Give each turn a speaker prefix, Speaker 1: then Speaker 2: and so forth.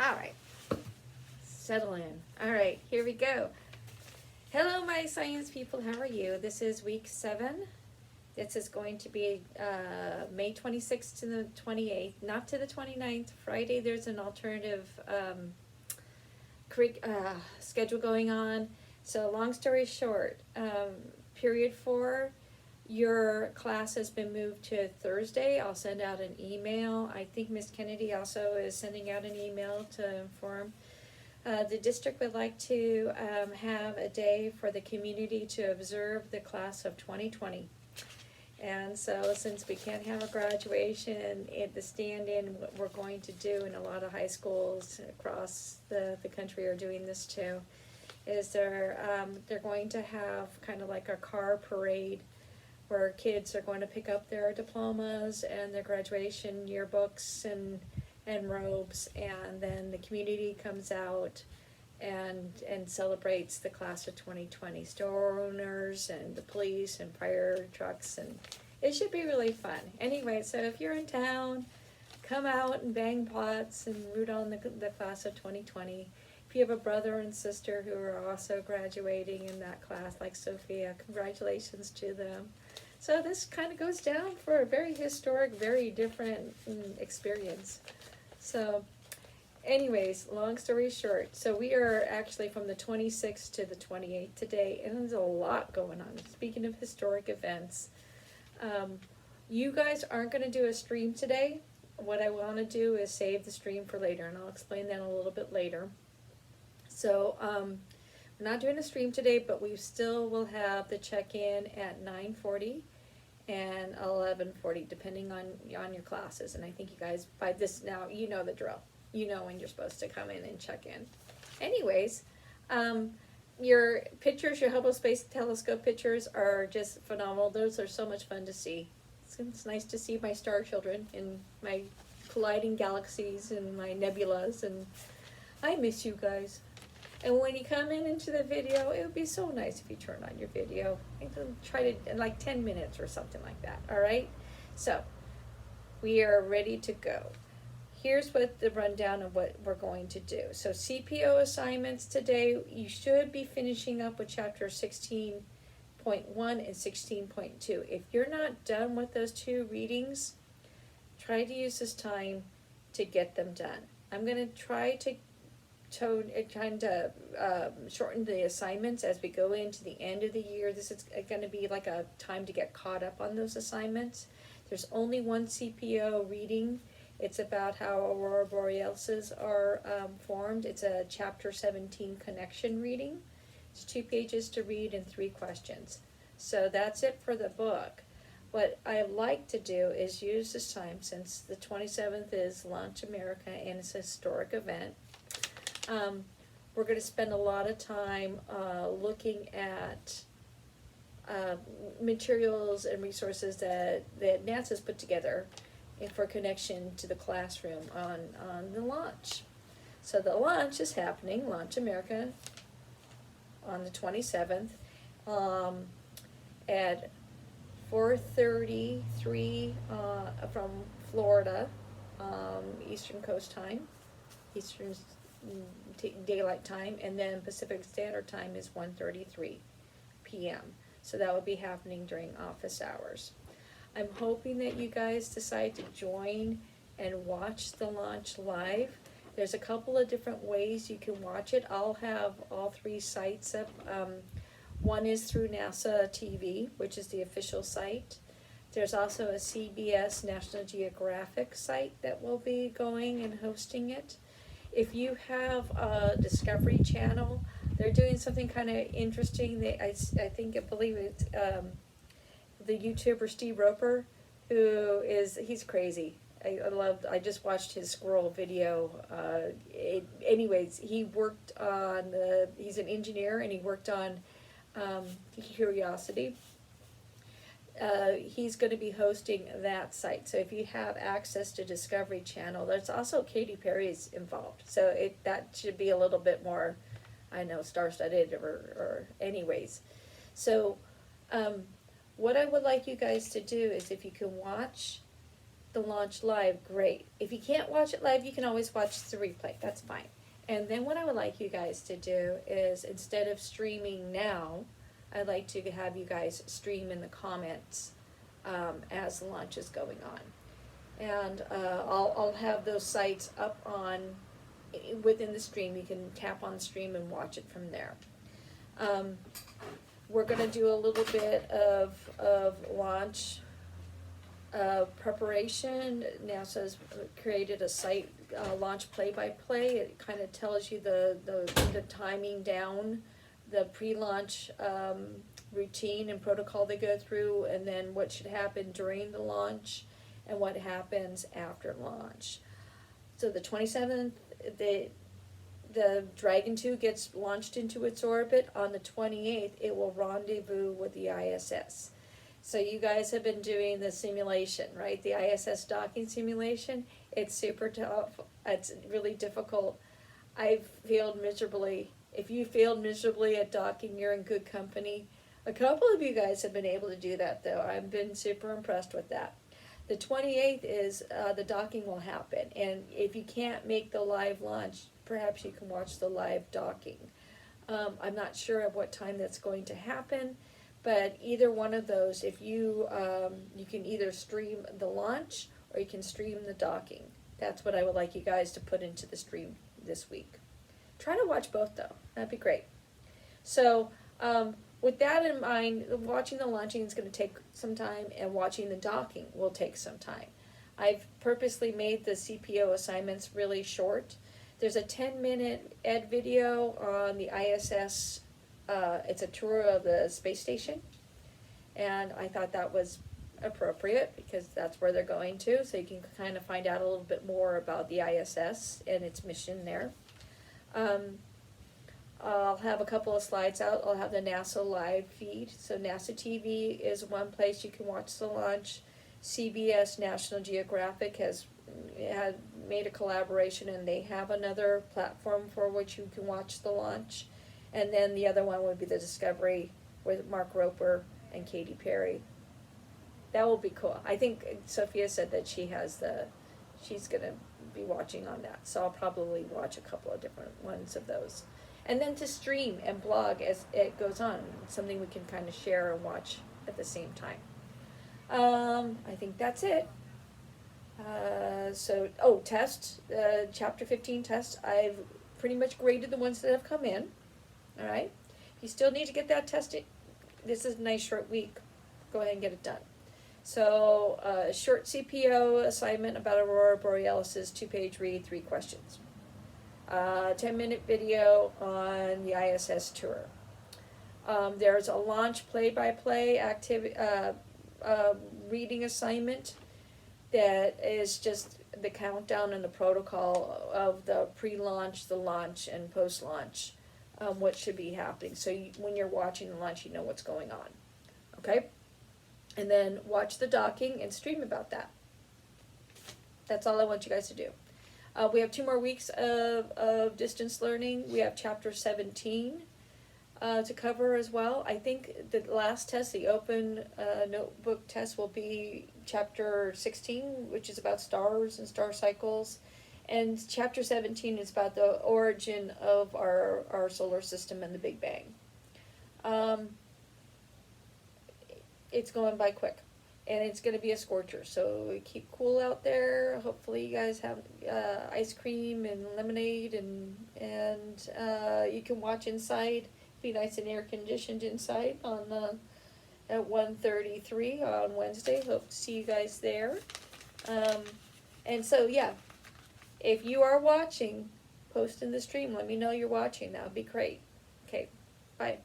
Speaker 1: All right, settle in. All right, here we go. Hello, my science people. How are you? This is week 7. This is going to be May 26th to the 28th, not to the 29th. Friday, there's an alternative schedule going on. So, long story short, period 4, your class has been moved to Thursday. I'll send out an email. I think Miss Kennedy also is sending out an email to inform. The district would like to have a day for the community to observe the class of 2020. And so since we can't have a graduation, the stand-in, what we're going to do, and a lot of high schools across the country are doing this too, is they're going to have kind of like a car parade where kids are going to pick up their diplomas and their graduation yearbooks and robes, and then the community comes out and celebrates the class of 2020, store owners and the police and fire trucks, and it should be really fun. Anyway, so if you're in town, come out and bang pots and root on the class of 2020. If you have a brother and sister who are also graduating in that class, like Sophia, congratulations to them. So this kind of goes down for a very historic, very different experience. So anyways, long story short, so we are actually from the 26th to the 28th today, and there's a lot going on. Speaking of historic events, you guys aren't going to do a stream today. What I want to do is save the stream for later, and I'll explain that a little bit later. So we're not doing a stream today, but we still will have the check-in at 9:40 and 11:40, depending on your classes. And I think you guys, by this now, you know the drill. You know when you're supposed to come in and check in. Anyways, your pictures, your Hubble Space Telescope pictures are just phenomenal. Those are so much fun to see. It's nice to see my star children and my colliding galaxies and my nebulas, and I miss you guys. And when you come into the video, it would be so nice if you turn on your video. Try to, in like 10 minutes or something like that, all right? So, we are ready to go. Here's what the rundown of what we're going to do. So, CPO assignments today, you should be finishing up with chapter 16.1 and 16.2. If you're not done with those 2 readings, try to use this time to get them done. I'm going to try to shorten the assignments as we go into the end of the year. This is going to be like a time to get caught up on those assignments. There's only one CPO reading. It's about how aurora borealis are formed. It's a chapter 17 connection reading. It's 2 pages to read and 3 questions. So that's it for the book. What I like to do is use this time, since the 27th is Launch America and it's a historic event. We're going to spend a lot of time looking at materials and resources that NASA's put together for connection to the classroom on the launch. So the launch is happening, Launch America, on the 27th at 4:33 from Florida, Eastern Coast Time, Eastern Daylight Time, and then Pacific Standard Time is 1:33 p.m. So that will be happening during office hours. I'm hoping that you guys decide to join and watch the launch live. There's a couple of different ways you can watch it. I'll have all 3 sites up. One is through NASA TV, which is the official site. There's also a CBS National Geographic site that will be going and hosting it. If you have a Discovery Channel, they're doing something kind of interesting. I believe it's the YouTuber Steve Roper, he's crazy. I just watched his squirrel video. Anyways, he's an engineer, and he worked on Curiosity. He's going to be hosting that site. So if you have access to Discovery Channel, there's also Katy Perry's involved. So that should be a little bit more, I know, star-studded or anyways. So what I would like you guys to do is, if you can watch the launch live, great. If you can't watch it live, you can always watch the replay. That's fine. And then what I would like you guys to do is, instead of streaming now, I'd like to have you guys stream in the comments as the launch is going on. And I'll have those sites up on within the stream. You can tap on the stream and watch it from there. We're going to do a little bit of launch preparation. NASA's created a site, launch play-by-play. It kind of tells you the timing down, the pre-launch routine and protocol they go through, and then what should happen during the launch and what happens after launch. So the 27th, the Dragon 2 gets launched into its orbit. On the 28th, it will rendezvous with the ISS. So you guys have been doing the simulation, right? The ISS docking simulation. It's super tough. It's really difficult. I've failed miserably. If you failed miserably at docking, you're in good company. A couple of you guys have been able to do that, though. I've been super impressed with that. The 28th is the docking will happen. And if you can't make the live launch, perhaps you can watch the live docking. I'm not sure at what time that's going to happen. But either one of those, if you you can either stream the launch or you can stream the docking. That's what I would like you guys to put into the stream this week. Try to watch both though. That'd be great. So with that in mind, watching the launching is going to take some time, and watching the docking will take some time. I've purposely made the CPO assignments really short. There's a 10-minute ed video on the ISS. It's a tour of the space station, and I thought that was appropriate because that's where they're going to, so you can kind of find out a little bit more about the ISS and its mission there. I'll have a couple of slides out. I'll have the NASA live feed. So NASA TV is one place you can watch the launch. CBS National Geographic has made a collaboration, and they have another platform for which you can watch the launch. And then the other one would be the Discovery with Mark Roper and Katy Perry. That will be cool. I think Sophia said that she's gonna be watching on that. So I'll probably watch a couple of different ones of those. And then to stream and blog as it goes on. It's something we can kind of share and watch at the same time. I think that's it. Tests, chapter 15 tests. I've pretty much graded the ones that have come in. All right. If you still need to get that tested, this is a nice short week. Go ahead and get it done. So, short CPO assignment about Aurora Borealis, 2-page read, 3 questions. 10-minute video on the ISS tour. There's a launch play-by-play activity, reading assignment that is just the countdown and the protocol of the pre-launch, the launch, and post-launch. What should be happening. So when you're watching the launch, you know what's going on. Okay? And then watch the docking and stream about that. That's all I want you guys to do. We have 2 more weeks of distance learning. We have chapter 17 to cover as well. I think the last test, the open notebook test, will be chapter 16, which is about stars and star cycles. And chapter 17 is about the origin of our solar system and the Big Bang. It's going by quick, and it's going to be a scorcher, so keep cool out there. Hopefully you guys have ice cream and lemonade, and you can watch inside. Be nice and air conditioned inside on at 1:33 on Wednesday. Hope to see you guys there. And so yeah. If you are watching, post in the stream. Let me know you're watching. That would be great. Okay, bye.